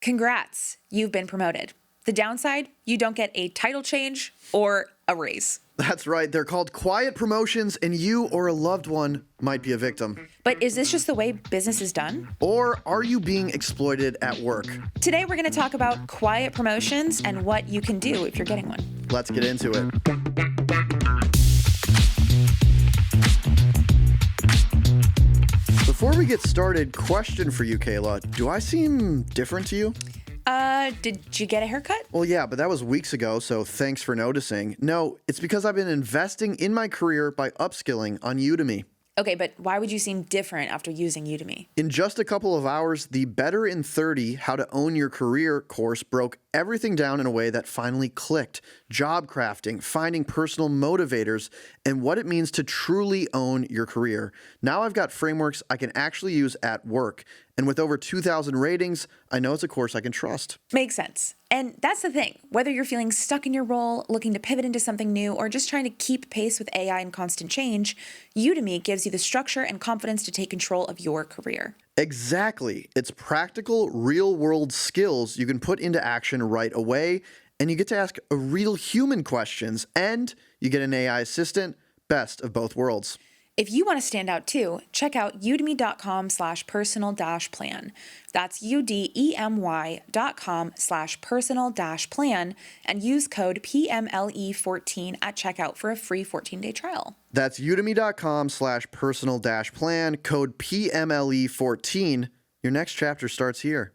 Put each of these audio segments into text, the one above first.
Congrats, you've been promoted. The downside, you don't get a title change or a raise. That's right. They're called quiet promotions, and you or a loved one might be a victim. But is this just the way business is done? Or are you being exploited at work? Today, we're going to talk about quiet promotions and what you can do if you're getting one. Let's get into it. Before we get started, question for you, Kayla. Do I seem different to you? Did you get a haircut? Well, yeah, but that was weeks ago, so thanks for noticing. No, it's because I've been investing in my career by upskilling on Udemy. Okay, but why would you seem different after using Udemy? In just a couple of hours, the Better in 30 How to Own Your Career course broke everything down in a way that finally clicked. Job crafting, finding personal motivators, and what it means to truly own your career. Now I've got frameworks I can actually use at work. And with over 2,000 ratings, I know it's a course I can trust. Makes sense. And that's the thing. Whether you're feeling stuck in your role, looking to pivot into something new, or just trying to keep pace with AI and constant change, Udemy gives you the structure and confidence to take control of your career. Exactly. It's practical, real-world skills you can put into action right away, and you get to ask real human questions, and you get an AI assistant, best of both worlds. If you want to stand out too, check out udemy.com/personal-plan. That's udemy.com/personal-plan and use code PMLE14 at checkout for a free 14-day trial. That's udemy.com/personal-plan, code PMLE14. Your next chapter starts here.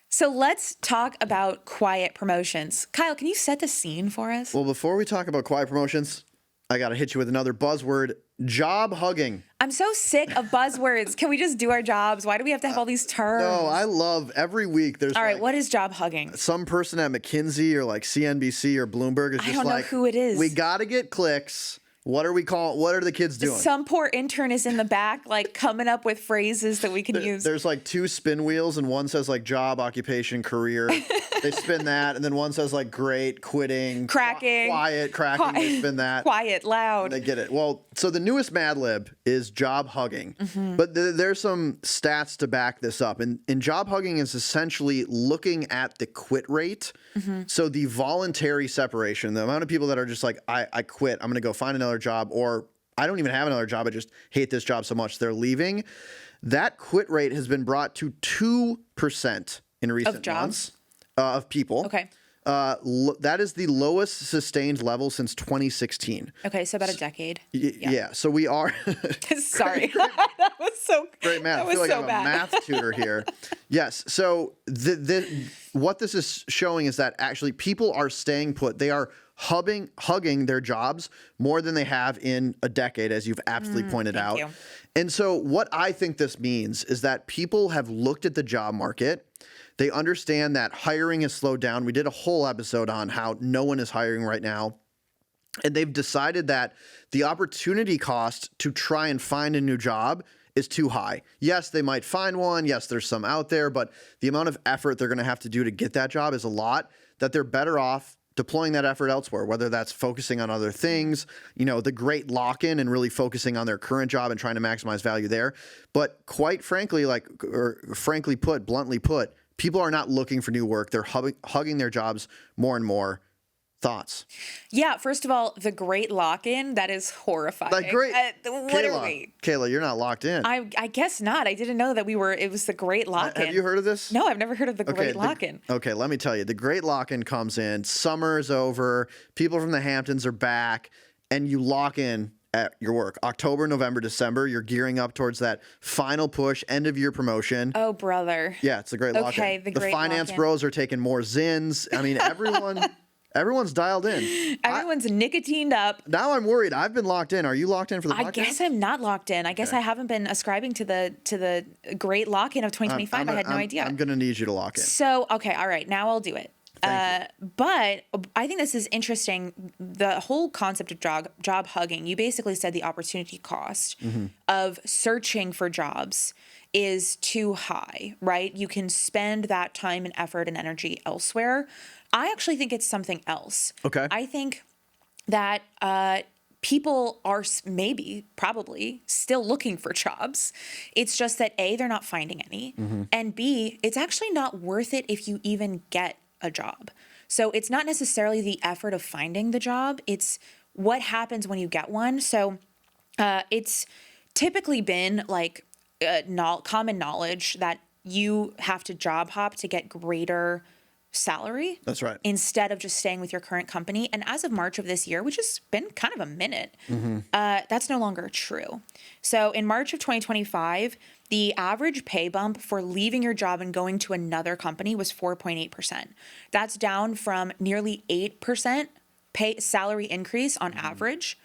So let's talk about quiet promotions. Kyle, can you set the scene for us? Well, before we talk about quiet promotions, I got to hit you with another buzzword, job hugging. I'm so sick of buzzwords. Can we just do our jobs? Why do we have to have all these terms? No, I love every week there's all right, what is job hugging? Some person at McKinsey or like CNBC or Bloomberg is just I don't like, know who it is. We got to get clicks. What are we calling? What are the kids doing? Some poor intern is in the back, like coming up with phrases that we can use. There's like two spin wheels, and one says like job, occupation, career. They spin that, and then one says like great, quitting, cracking, quiet, cracking. They spin that. Quiet, loud. They get it. Well, so the newest Mad Lib is job hugging, but there's some stats to back this up. And job hugging is essentially looking at the quit rate. So the voluntary separation, the amount of people that are just like, I quit, I'm going to go find another job, or I don't even have another job, I just hate this job so much, they're leaving. That quit rate has been brought to 2% in recent months of people. Okay. That is the lowest sustained level since 2016. Okay, so about a decade. Yeah. So we are. Sorry, that was so great math. I feel like I'm a math tutor here. Yes. So what this is showing is that actually people are staying put. They are hugging their jobs more than they have in a decade, as you've aptly pointed out. You. And so what I think this means is that people have looked at the job market. They understand that hiring has slowed down. We did a whole episode on how no one is hiring right now. And they've decided that the opportunity cost to try and find a new job is too high. Yes, they might find one. Yes, there's some out there, but the amount of effort they're going to have to do to get that job is a lot, that they're better off deploying that effort elsewhere, whether that's focusing on other things, the great lock-in and really focusing on their current job and trying to maximize value there. But quite frankly, bluntly put, people are not looking for new work. They're hugging their jobs more and more. Thoughts? Yeah, first of all, the great lock-in, that is horrifying. Like great. Literally. Kayla, you're not locked in. I guess not. I didn't know that it was the great lock-in. Have you heard of this? No, I've never heard of the great lock-in. Okay, let me tell you. The great lock-in comes in, summer's over, people from the Hamptons are back, and you lock in at your work. October, November, December, you're gearing up towards that final push, end of year promotion. Oh, brother. Yeah, it's the great lock-in. Okay, the great finance lock-in. bros are taking more Zins. I mean, everyone's dialed in. Everyone's nicotined up. Now I'm worried. I've been locked in. Are you locked in for the podcast? I guess I'm not locked in. I guess I haven't been ascribing to the great lock-in of 2025. I had no idea. I'm going to need you to lock in. So, okay, all right. Now I'll do it. But I think this is interesting. The whole concept of job hugging, you basically said the opportunity cost of searching for jobs is too high, right? You can spend that time and effort and energy elsewhere. I actually think it's something else. Okay. I think that people are maybe, probably still looking for jobs. It's just that A, they're not finding any. And B, it's actually not worth it if you even get a job. So it's not necessarily the effort of finding the job. It's what happens when you get one. So it's typically been like common knowledge that you have to job hop to get greater salary. That's right. Instead of just staying with your current company. And as of March of this year, which has been kind of a minute, that's no longer true. So in March of 2025, the average pay bump for leaving your job and going to another company was 4.8%. That's down from nearly 8% pay salary increase on average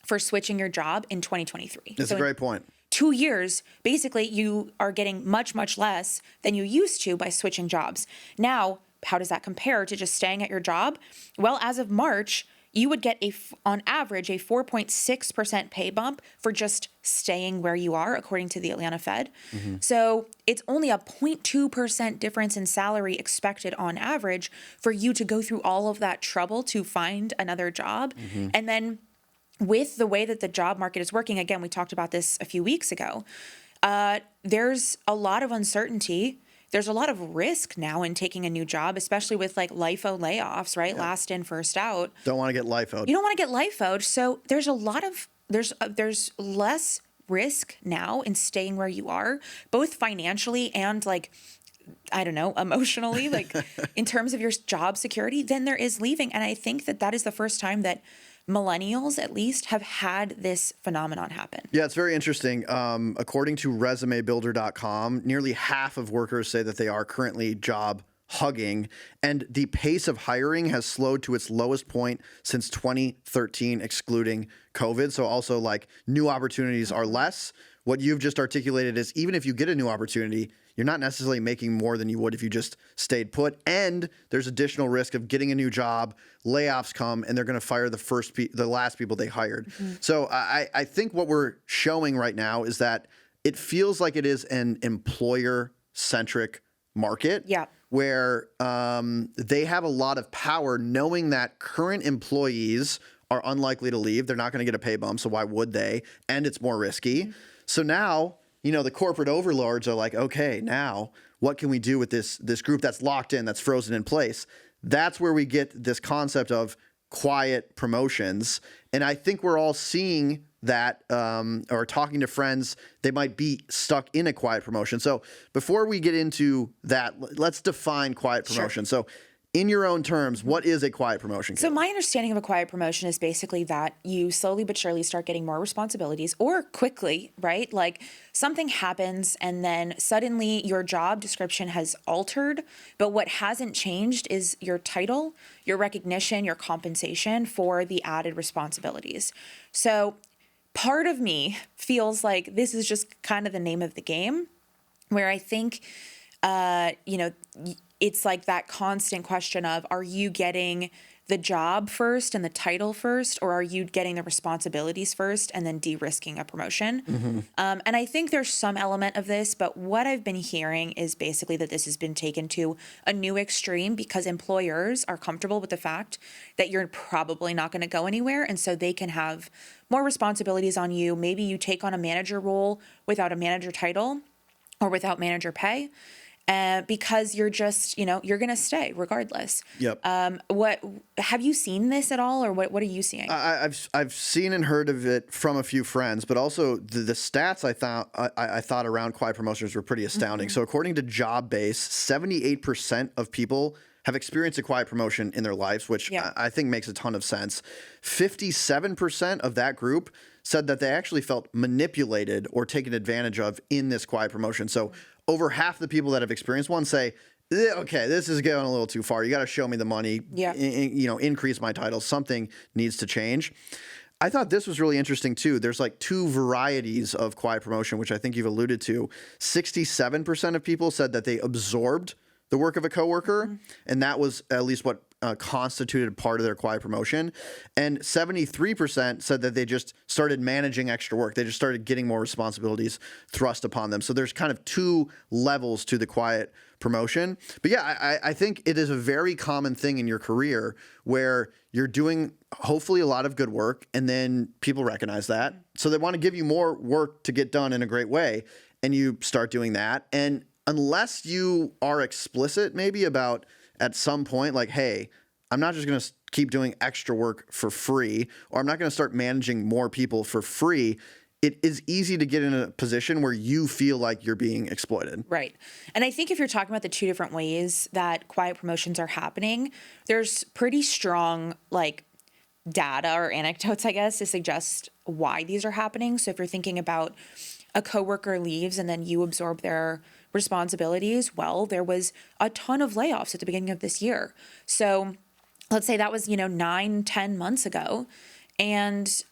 for switching your job in 2023. That's a great point. 2 years, basically, you are getting much, much less than you used to by switching jobs. Now, how does that compare to just staying at your job? Well, as of March, you would get on average a 4.6% pay bump for just staying where you are, according to the Atlanta Fed. So it's only a 0.2% difference in salary expected on average for you to go through all of that trouble to find another job. And then with the way that the job market is working, again, we talked about this a few weeks ago, there's a lot of uncertainty. There's a lot of risk now in taking a new job, especially with like LIFO layoffs, right? Last in, first out. Don't want to get LIFO'd. You don't want to get LIFO'd. So there's a lot of, there's less risk now in staying where you are, both financially and like, I don't know, emotionally, like in terms of your job security, than there is leaving. And I think that is the first time that millennials, at least, have had this phenomenon happen. Yeah, it's very interesting. According to resumebuilder.com, nearly half of workers say that they are currently job hugging, and the pace of hiring has slowed to its lowest point since 2013, excluding COVID. So also like new opportunities are less. What you've just articulated is even if you get a new opportunity, you're not necessarily making more than you would if you just stayed put. And there's additional risk of getting a new job, layoffs come, and they're going to fire the last people they hired. So I think what we're showing right now is that it feels like it is an employer-centric market where they have a lot of power knowing that current employees are unlikely to leave. They're not going to get a pay bump, so why would they? And it's more risky. So now, you know, the corporate overlords are like, okay, now what can we do with this group that's locked in, that's frozen in place? That's where we get this concept of quiet promotions. And I think we're all seeing that or talking to friends, they might be stuck in a quiet promotion. So before we get into that, let's define quiet promotion. So in your own terms, what is a quiet promotion? So my understanding of a quiet promotion is basically that you slowly but surely start getting more responsibilities, or quickly, right? Like something happens and then suddenly your job description has altered, but what hasn't changed is your title, your recognition, your compensation for the added responsibilities. So part of me feels like this is just kind of the name of the game, where I think, it's like that constant question of, are you getting the job first and the title first, or are you getting the responsibilities first and then de-risking a promotion? And I think there's some element of this, but what I've been hearing is basically that this has been taken to a new extreme because employers are comfortable with the fact that you're probably not going to go anywhere. And so they can have more responsibilities on you. Maybe you take on a manager role without a manager title or without manager pay. Because you're just, you're going to stay regardless. What have you seen this at all, or what are you seeing? I've seen and heard of it from a few friends, but also the stats I thought around quiet promotions were pretty astounding. So according to JobBase, 78% of people have experienced a quiet promotion in their lives, which I think makes a ton of sense. 57% of that group said that they actually felt manipulated or taken advantage of in this quiet promotion. So over half the people that have experienced one say, okay, this is going a little too far. You got to show me the money, increase my title. Something needs to change. I thought this was really interesting too. There's like two varieties of quiet promotion, which I think you've alluded to. 67% of people said that they absorbed the work of a coworker, and that was at least what constituted part of their quiet promotion. And 73% said that they just started managing extra work. They just started getting more responsibilities thrust upon them. So there's kind of two levels to the quiet promotion. But yeah, I think it is a very common thing in your career where you're doing hopefully a lot of good work, and then people recognize that. So they want to give you more work to get done in a great way, and you start doing that. And unless you are explicit maybe about at some point, like, hey, I'm not just going to keep doing extra work for free, or I'm not going to start managing more people for free, it is easy to get in a position where you feel like you're being exploited. Right. And I think if you're talking about the two different ways that quiet promotions are happening, there's pretty strong like data or anecdotes, I guess, to suggest why these are happening. So if you're thinking about a coworker leaves and then you absorb their responsibilities, well, there was a ton of layoffs at the beginning of this year. So let's say that was, 9-10 months ago, and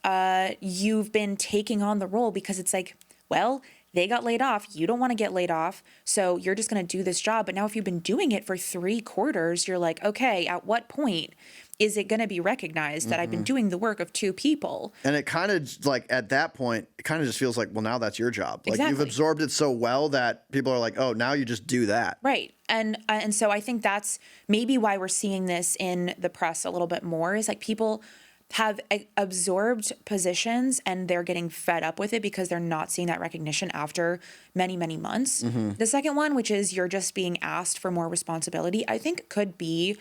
you've been taking on the role because it's like, well, they got laid off. You don't want to get laid off. So you're just going to do this job. But now if you've been doing it for 3 quarters, you're like, okay, at what point is it going to be recognized that I've been doing the work of 2 people? And it kind of like at that point, it kind of just feels like, well, now that's your job. Like Exactly. you've absorbed it so well that people are like, oh, now you just do that. Right. And so I think that's maybe why we're seeing this in the press a little bit more, is like people have absorbed positions and they're getting fed up with it because they're not seeing that recognition after many, many months. The second one, which is you're just being asked for more responsibility, I think could be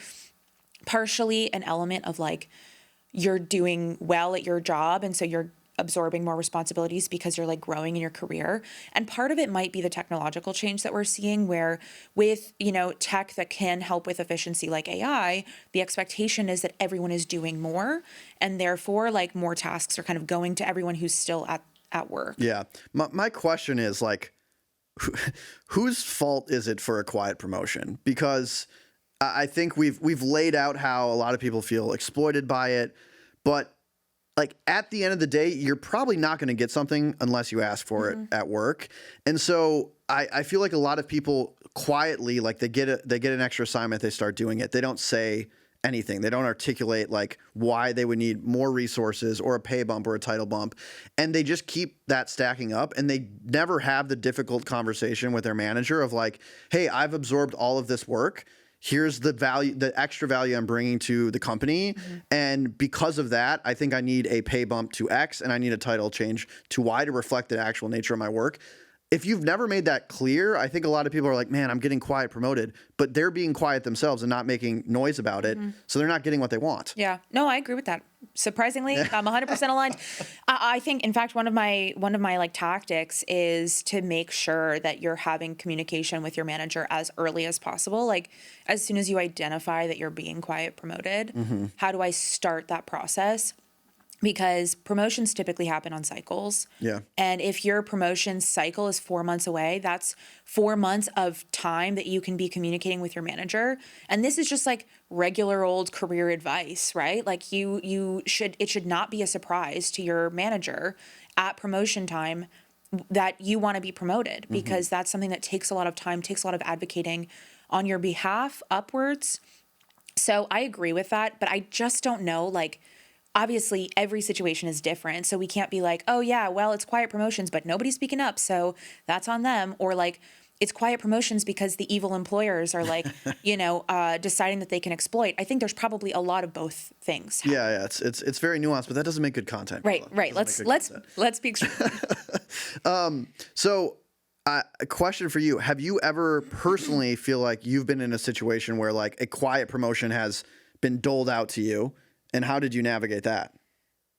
partially an element of like you're doing well at your job and so you're absorbing more responsibilities because you're like growing in your career. And part of it might be the technological change that we're seeing where with, tech that can help with efficiency like AI, the expectation is that everyone is doing more and therefore like more tasks are kind of going to everyone who's still at work. Yeah. My question is like, whose fault is it for a quiet promotion? Because I think we've laid out how a lot of people feel exploited by it, but like at the end of the day, you're probably not going to get something unless you ask for it at work. And so I feel like a lot of people quietly, like they get an extra assignment, they start doing it. They don't say anything. They don't articulate like why they would need more resources or a pay bump or a title bump. And they just keep that stacking up, and they never have the difficult conversation with their manager of like, hey, I've absorbed all of this work. Here's the value, the extra value I'm bringing to the company. And because of that, I think I need a pay bump to X and I need a title change to Y to reflect the actual nature of my work. If you've never made that clear, I think a lot of people are like, man, I'm getting quiet promoted, but they're being quiet themselves and not making noise about it. So they're not getting what they want. Yeah, no, I agree with that. Surprisingly, I'm 100% aligned. I think, in fact, one of my like tactics is to make sure that you're having communication with your manager as early as possible. Like as soon as you identify that you're being quiet promoted, how do I start that process? Because promotions typically happen on cycles. Yeah. And if your promotion cycle is 4 months away, that's 4 months of time that you can be communicating with your manager. And this is just like regular old career advice, right? Like it should not be a surprise to your manager at promotion time that you want to be promoted, because that's something that takes a lot of time, takes a lot of advocating on your behalf upwards. So I agree with that, but I just don't know, like, obviously every situation is different. So we can't be like, oh yeah, well, it's quiet promotions, but nobody's speaking up, so that's on them. Or like, it's quiet promotions because the evil employers are like, deciding that they can exploit. I think there's probably a lot of both things. Yeah. It's very nuanced, but that doesn't make good content. Right. Let's be extreme. So a question for you. Have you ever personally feel like you've been in a situation where like a quiet promotion has been doled out to you? And how did you navigate that?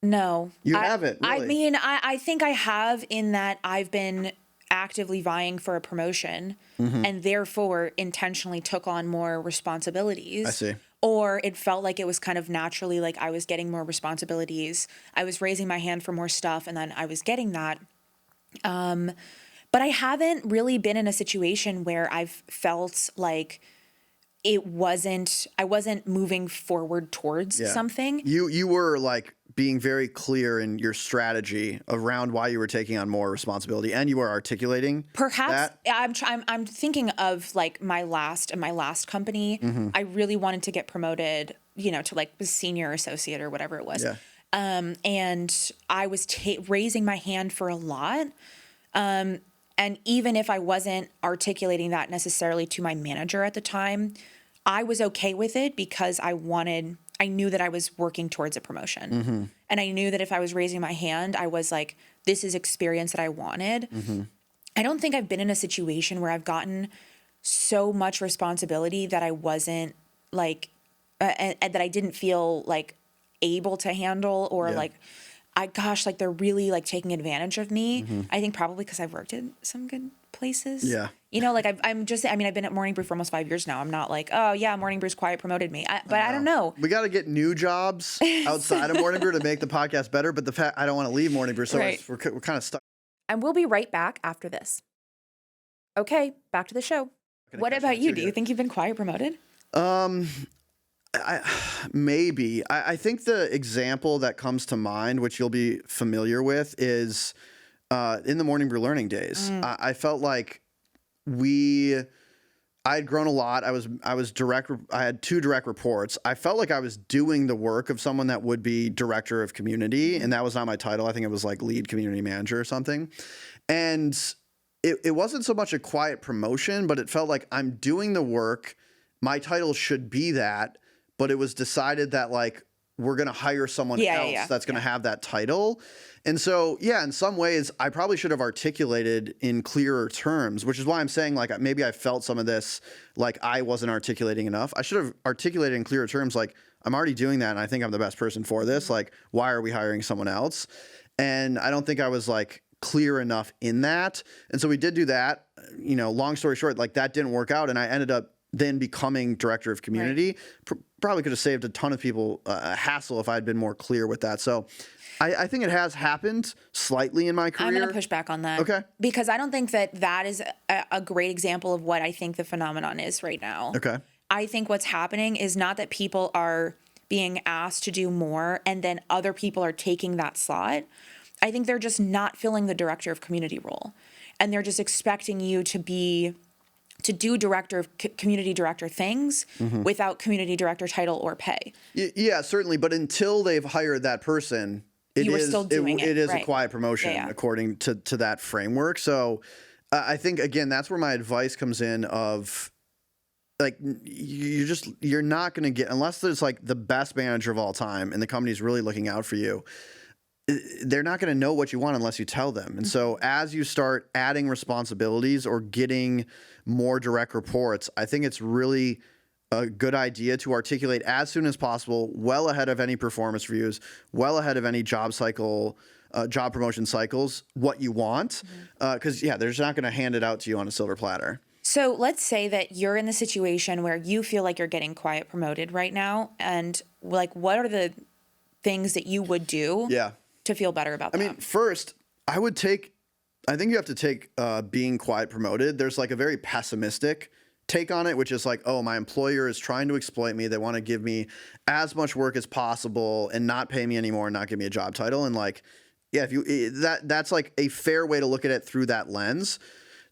No. You haven't, really? I mean, I think I have, in that I've been actively vying for a promotion and therefore intentionally took on more responsibilities. I see. Or it felt like it was kind of naturally like I was getting more responsibilities. I was raising my hand for more stuff and then I was getting that. But I haven't really been in a situation where I've felt like I wasn't moving forward towards something. You were like being very clear in your strategy around why you were taking on more responsibility, and you were articulating Perhaps that. I'm thinking of like my last company. I really wanted to get promoted, to like the senior associate or whatever it was. Yeah. And I was raising my hand for a lot. And even if I wasn't articulating that necessarily to my manager at the time, I was okay with it because I knew that I was working towards a promotion. And I knew that if I was raising my hand, I was like, this is experience that I wanted. I don't think I've been in a situation where I've gotten so much responsibility that I wasn't like, and that I didn't feel like able to handle, or like, like they're really like taking advantage of me. I think probably because I've worked in some good places. Yeah. Like I've been at Morning Brew for almost 5 years now. I'm not like, oh yeah, Morning Brew's quiet promoted me. But I don't know. We got to get new jobs outside of Morning Brew to make the podcast better. But the fact I don't want to leave Morning Brew, so we're kind of stuck. And we'll be right back after this. Okay, back to the show. What about you? Do you think you've been quiet promoted? Maybe. I think the example that comes to mind, which you'll be familiar with, is in the Morning Brew learning days. I felt like I had grown a lot. I had 2 direct reports. I felt like I was doing the work of someone that would be director of community, and that was not my title. I think it was like lead community manager or something. And it wasn't so much a quiet promotion, but it felt like I'm doing the work. My title should be that, but it was decided that like we're going to hire someone else that's going to have that title. And so, in some ways, I probably should have articulated in clearer terms, which is why I'm saying like maybe I felt some of this like I wasn't articulating enough. I should have articulated in clearer terms like I'm already doing that and I think I'm the best person for this. Like, why are we hiring someone else? And I don't think I was like clear enough in that. And so we did do that. Long story short, like that didn't work out, and I ended up then becoming director of community. Probably could have saved a ton of people a hassle if I had been more clear with that. So I think it has happened slightly in my career. I'm going to push back on that. Okay. Because I don't think that is a great example of what I think the phenomenon is right now. Okay. I think what's happening is not that people are being asked to do more and then other people are taking that slot. I think they're just not filling the director of community role. And they're just expecting you to do community director things without community director title or pay. Yeah, certainly. But until they've hired that person, it is a quiet promotion according to that framework. So I think, again, that's where my advice comes in of like, you're not going to get, unless there's like the best manager of all time and the company's really looking out for you, they're not going to know what you want unless you tell them. And so as you start adding responsibilities or getting more direct reports, I think it's really a good idea to articulate as soon as possible, well ahead of any performance reviews, well ahead of any job promotion cycles, what you want. Because they're just not going to hand it out to you on a silver platter. So let's say that you're in the situation where you feel like you're getting quiet promoted right now. And like, what are the things that you would do to feel better about that? I mean, first, I think you have to take being quiet promoted. There's like a very pessimistic take on it, which is like, oh, my employer is trying to exploit me. They want to give me as much work as possible and not pay me anymore and not give me a job title. And like, that's like a fair way to look at it through that lens.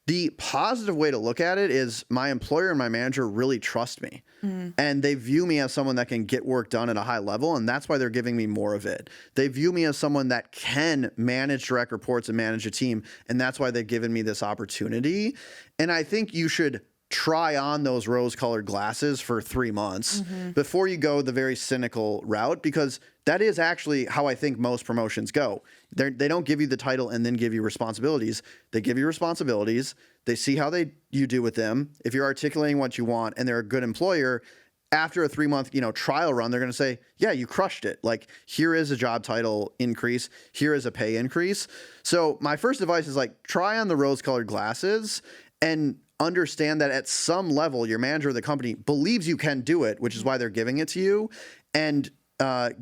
The positive way to look at it is my employer and my manager really trust me, and they view me as someone that can get work done at a high level, and that's why they're giving me more of it. They view me as someone that can manage direct reports and manage a team, and that's why they've given me this opportunity. And I think you should try on those rose-colored glasses for 3 months before you go the very cynical route, because that is actually how I think most promotions go. They don't give you the title and then give you responsibilities. They give you responsibilities. They see how you do with them. If you're articulating what you want and they're a good employer, after a 3-month trial run, they're going to say, yeah, you crushed it. Like, here is a job title increase. Here is a pay increase. So my first advice is like, try on the rose-colored glasses and understand that at some level, your manager of the company believes you can do it, which is why they're giving it to you, and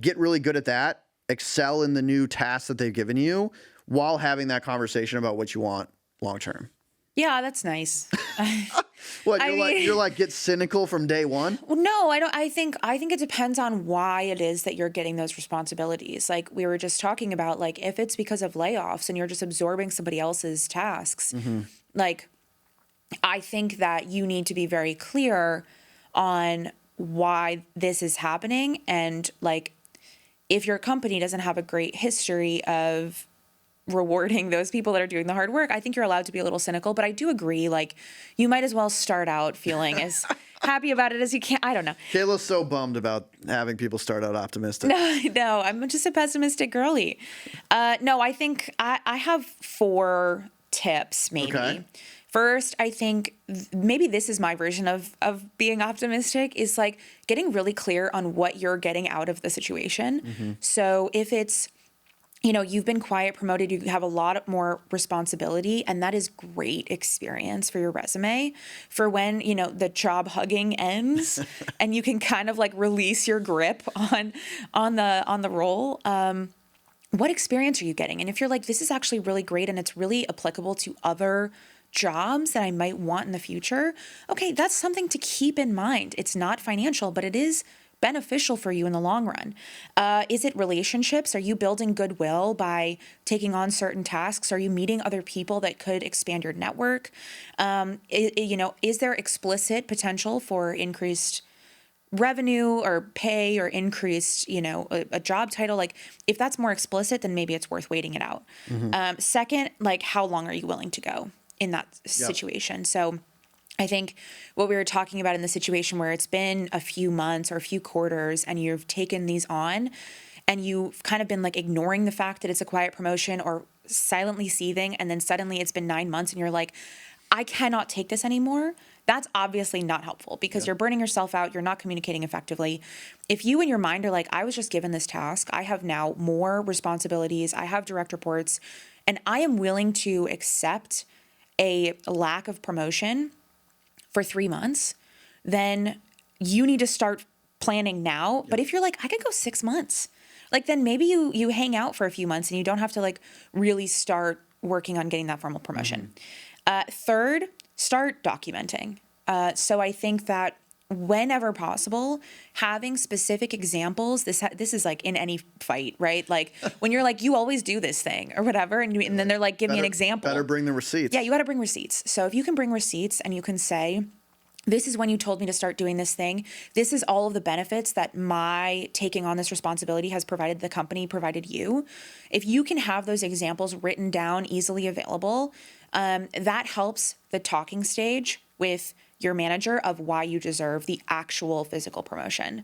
get really good at that. Excel in the new tasks that they've given you while having that conversation about what you want long term. Yeah, that's nice. What, I you're mean- like get cynical from day one? Well, no, I don't. I think it depends on why it is that you're getting those responsibilities. Like we were just talking about, like if it's because of layoffs and you're just absorbing somebody else's tasks, like I think that you need to be very clear on why this is happening, and like if your company doesn't have a great history of rewarding those people that are doing the hard work, I think you're allowed to be a little cynical. But I do agree, like you might as well start out feeling as happy about it as you can. I don't know. Kayla's so bummed about having people start out optimistic. No, I'm just a pessimistic girly. No, I think I have 4 tips maybe. Okay. First, I think maybe this is my version of being optimistic, is like getting really clear on what you're getting out of the situation. So if it's, you've been quiet promoted, you have a lot more responsibility, and that is great experience for your resume for when, the job hugging ends and you can kind of like release your grip on the role. What experience are you getting? And if you're like, this is actually really great and it's really applicable to other jobs that I might want in the future, okay, that's something to keep in mind. It's not financial, but it is beneficial for you in the long run. Is it relationships? Are you building goodwill by taking on certain tasks? Are you meeting other people that could expand your network? Is there explicit potential for increased revenue or pay or increased, a job title? Like if that's more explicit, then maybe it's worth waiting it out. Second, like how long are you willing to go in that situation? So I think what we were talking about in the situation where it's been a few months or a few quarters and you've taken these on and you've kind of been like ignoring the fact that it's a quiet promotion or silently seething, and then suddenly it's been 9 months and you're like, I cannot take this anymore. That's obviously not helpful because you're burning yourself out. You're not communicating effectively. If you in your mind are like, I was just given this task, I have now more responsibilities, I have direct reports, and I am willing to accept a lack of promotion for 3 months, then you need to start planning now. But if you're like, I could go 6 months, like then maybe you hang out for a few months and you don't have to like really start working on getting that formal promotion. Third, start documenting. So I think that whenever possible, having specific examples, this is like in any fight, right? Like when you're like, you always do this thing or whatever. And then they're like, give me an example. Better bring the receipts. Yeah, you got to bring receipts. So if you can bring receipts and you can say, this is when you told me to start doing this thing. This is all of the benefits that my taking on this responsibility has provided the company, provided you. If you can have those examples written down, easily available, that helps the talking stage with your manager of why you deserve the actual physical promotion.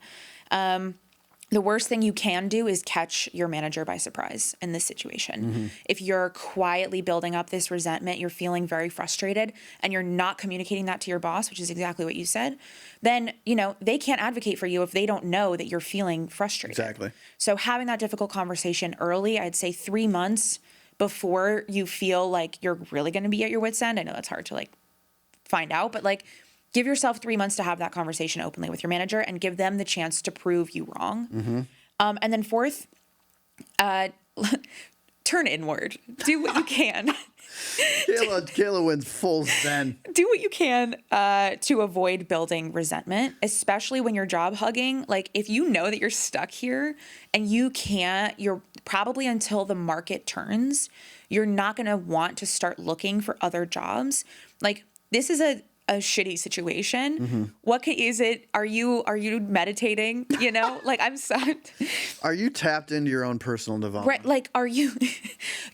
The worst thing you can do is catch your manager by surprise in this situation. If you're quietly building up this resentment, you're feeling very frustrated, and you're not communicating that to your boss, which is exactly what you said, then, they can't advocate for you if they don't know that you're feeling frustrated. Exactly. So having that difficult conversation early, I'd say 3 months before you feel like you're really going to be at your wit's end. I know that's hard to like find out, but like give yourself 3 months to have that conversation openly with your manager and give them the chance to prove you wrong. And then fourth, turn inward. Do what you can. Kayla wins full zen. Do what you can to avoid building resentment, especially when you're job hugging. Like if you know that you're stuck here and you're probably until the market turns, you're not going to want to start looking for other jobs. Like this is a shitty situation. What is it? Are you meditating? Like I'm sad. Are you tapped into your own personal development? Right. Like,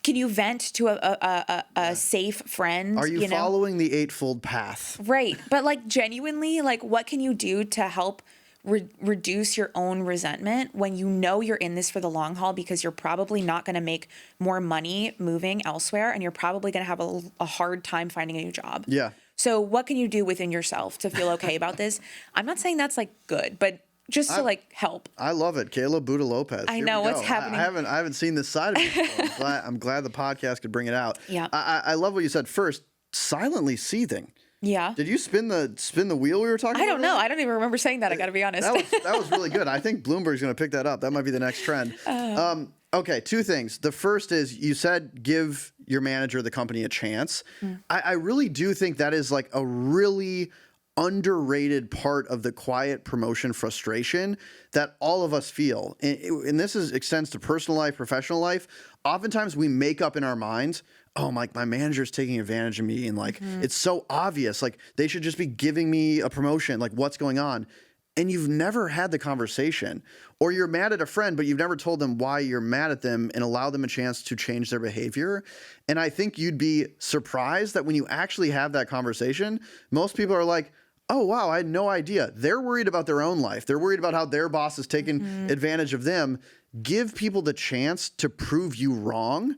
can you vent to a safe friend? Are you following the eightfold path? Right. But like genuinely, like what can you do to help reduce your own resentment when you know you're in this for the long haul, because you're probably not going to make more money moving elsewhere and you're probably going to have a hard time finding a new job. Yeah. So what can you do within yourself to feel okay about this? I'm not saying that's like good, but just to like help. I love it. Kayla Buda Lopez. I know what's happening. I haven't seen this side of you before. I'm glad the podcast could bring it out. Yeah. I love what you said first. Silently seething. Yeah. Did you spin the wheel we were talking about? I don't know. I don't even remember saying that. I got to be honest. That was really good. I think Bloomberg's going to pick that up. That might be the next trend. Okay, 2 things. The first is you said give your manager, the company, a chance. I really do think that is like a really underrated part of the quiet promotion frustration that all of us feel. And this extends to personal life, professional life. Oftentimes we make up in our minds, oh, my manager's taking advantage of me. And like, it's so obvious. Like they should just be giving me a promotion. Like what's going on? And you've never had the conversation, or you're mad at a friend, but you've never told them why you're mad at them and allow them a chance to change their behavior. And I think you'd be surprised that when you actually have that conversation, most people are like, oh, wow, I had no idea. They're worried about their own life. They're worried about how their boss is taking advantage of them. Give people the chance to prove you wrong.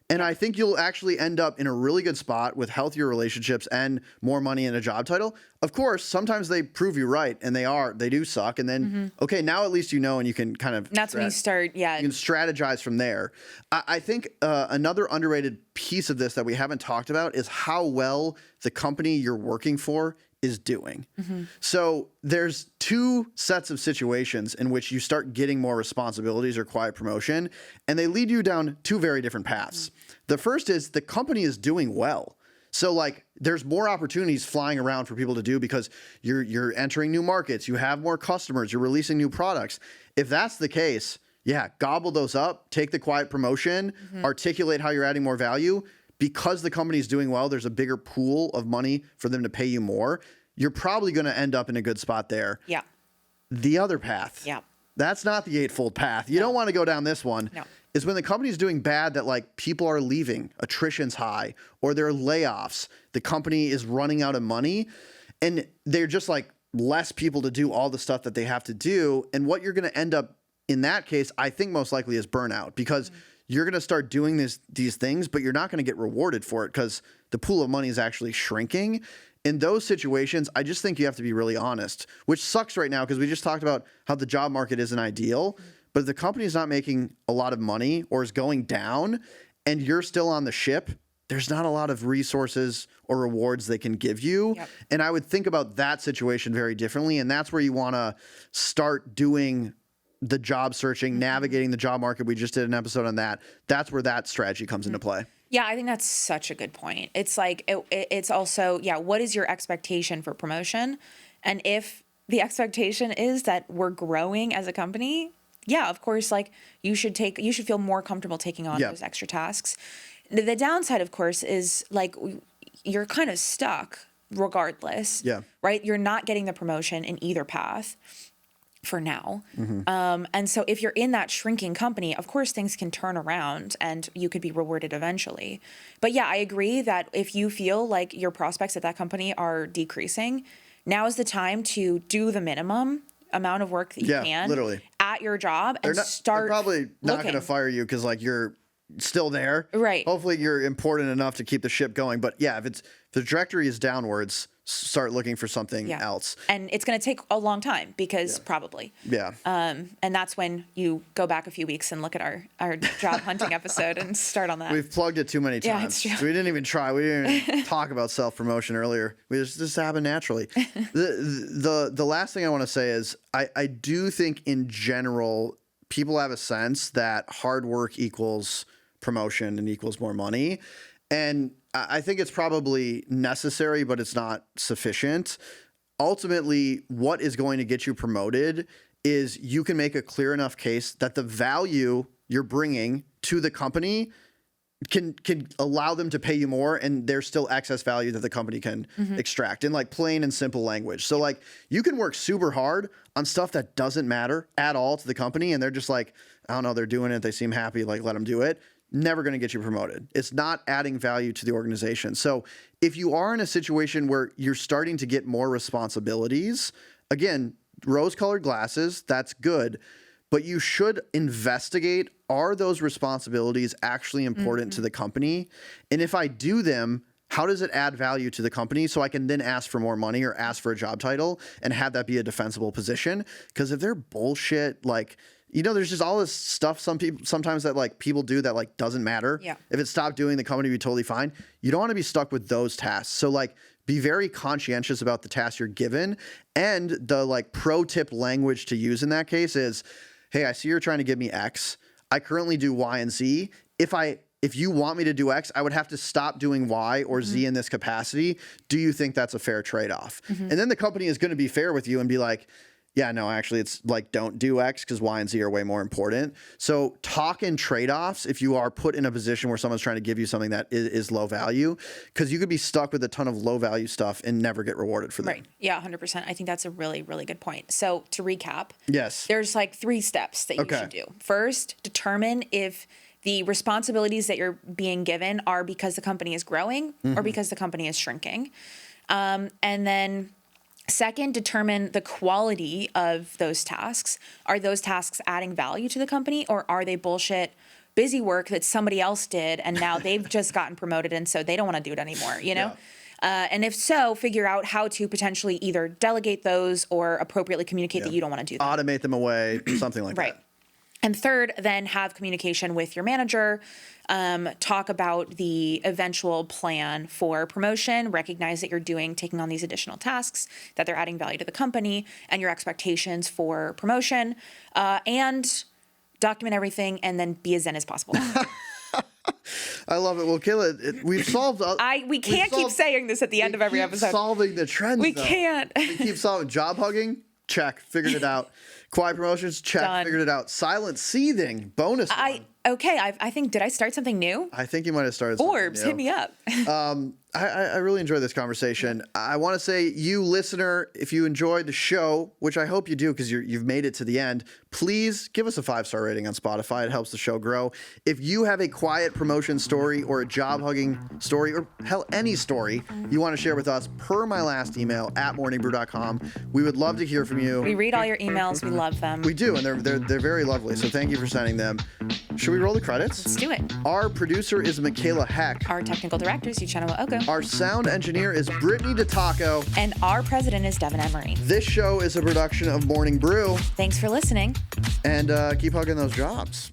And I think you'll actually end up in a really good spot with healthier relationships and more money and a job title. Of course, sometimes they prove you right, and they do suck. And then, okay, now at least you know, and you can kind of That's when you start, you can strategize from there. I think another underrated piece of this that we haven't talked about is how well the company you're working for is doing. So there's two sets of situations in which you start getting more responsibilities or quiet promotion, and they lead you down two very different paths. The first is the company is doing well. So like there's more opportunities flying around for people to do because you're entering new markets, you have more customers, you're releasing new products. If that's the case, yeah, gobble those up, take the quiet promotion, articulate how you're adding more value. Because the company's doing well, there's a bigger pool of money for them to pay you more. You're probably going to end up in a good spot there. Yeah. The other path. Yeah. That's not the eightfold path. You don't want to go down this one. No. Is when the company's doing bad that like people are leaving, attrition's high, or there are layoffs. The company is running out of money and they're just like less people to do all the stuff that they have to do. And what you're going to end up in that case, I think most likely is burnout because you're going to start doing these things, but you're not going to get rewarded for it because the pool of money is actually shrinking. In those situations, I just think you have to be really honest, which sucks right now because we just talked about how the job market isn't ideal. But if the company is not making a lot of money or is going down and you're still on the ship, there's not a lot of resources or rewards they can give you. Yep. And I would think about that situation very differently. And that's where you want to start doing the job searching, navigating the job market. We just did an episode on that. That's where that strategy comes into play. Yeah, I think that's such a good point. It's like, it's also, what is your expectation for promotion? And if the expectation is that we're growing as a company, of course, like you should feel more comfortable taking on those extra tasks. The downside, of course, is like you're kind of stuck regardless, right? You're not getting the promotion in either path for now. And so if you're in that shrinking company, of course, things can turn around and you could be rewarded eventually. But I agree that if you feel like your prospects at that company are decreasing, now is the time to do the minimum amount of work that you can literally at your job and start. They're probably not going to fire you because like you're still there. Right. Hopefully you're important enough to keep the ship going. But if the trajectory is downwards, start looking for something else. And it's going to take a long time because probably. Yeah. And that's when you go back a few weeks and look at our job hunting episode and start on that. We've plugged it too many times. Yeah, it's true. We didn't even try. We didn't even talk about self-promotion earlier. This happened naturally. The last thing I want to say is I do think in general, people have a sense that hard work equals promotion and equals more money. And I think it's probably necessary, but it's not sufficient. Ultimately, what is going to get you promoted is you can make a clear enough case that the value you're bringing to the company can allow them to pay you more, and there's still excess value that the company can extract in like plain and simple language. So like you can work super hard on stuff that doesn't matter at all to the company, and they're just like, I don't know, they're doing it, they seem happy, like let them do it. Never going to get you promoted. It's not adding value to the organization. So if you are in a situation where you're starting to get more responsibilities, again, rose-colored glasses, that's good. But you should investigate, are those responsibilities actually important to the company? And if I do them, how does it add value to the company so I can then ask for more money or ask for a job title and have that be a defensible position? Because if they're bullshit, like, there's just all this stuff sometimes that like people do that like doesn't matter. Yeah. If it stopped doing, the company would be totally fine. You don't want to be stuck with those tasks. So like be very conscientious about the tasks you're given. And the like pro tip language to use in that case is, hey, I see you're trying to give me X. I currently do Y and Z. If I if you want me to do X, I would have to stop doing Y or Z in this capacity. Do you think that's a fair trade-off? And then the company is going to be fair with you and be like, yeah, no, actually, it's like, don't do X because Y and Z are way more important. So talk in trade-offs if you are put in a position where someone's trying to give you something that is low value, because you could be stuck with a ton of low value stuff and never get rewarded for that. Right. Yeah, 100%. I think that's a really, really good point. So to recap, Yes. there's like 3 steps that you should do. First, determine if the responsibilities that you're being given are because the company is growing or because the company is shrinking. And then second, determine the quality of those tasks. Are those tasks adding value to the company, or are they bullshit busy work that somebody else did and now they've just gotten promoted and so they don't want to do it anymore, you know? And if so, figure out how to potentially either delegate those or appropriately communicate that you don't want to do that. Automate them away, something like Right. that. And third, then have communication with your manager, talk about the eventual plan for promotion, recognize that you're taking on these additional tasks, that they're adding value to the company, and your expectations for promotion, and document everything and then be as zen as possible. I love it. Well, Kaila, we've solved. We can't keep saying this at the end of every episode. Solving the trends. We though. can't. We keep solving job hugging. Check. Figured it out. Quiet promotions. Check. Done. Figured it out. Silent seething. Bonus. I think, did I start something new? I think you might have started something Forbes, new. hit me up. I really enjoyed this conversation. I want to say, you listener, if you enjoyed the show, which I hope you do because you've made it to the end, please give us a 5-star rating on Spotify. It helps the show grow. If you have a quiet promotion story or a job hugging story, or hell, any story you want to share with us, per my last email at morningbrew.com, we would love to hear from you. We read all your emails. We love them. We do, and they're very lovely. So thank you for sending them. Should we roll the credits? Let's do it. Our producer is Michaela Heck. Our technical director is Uchenna Ogo. Our sound engineer is Brittany DeTaco. And our president is Devin Emery. This show is a production of Morning Brew. Thanks for listening. And keep hugging those jobs.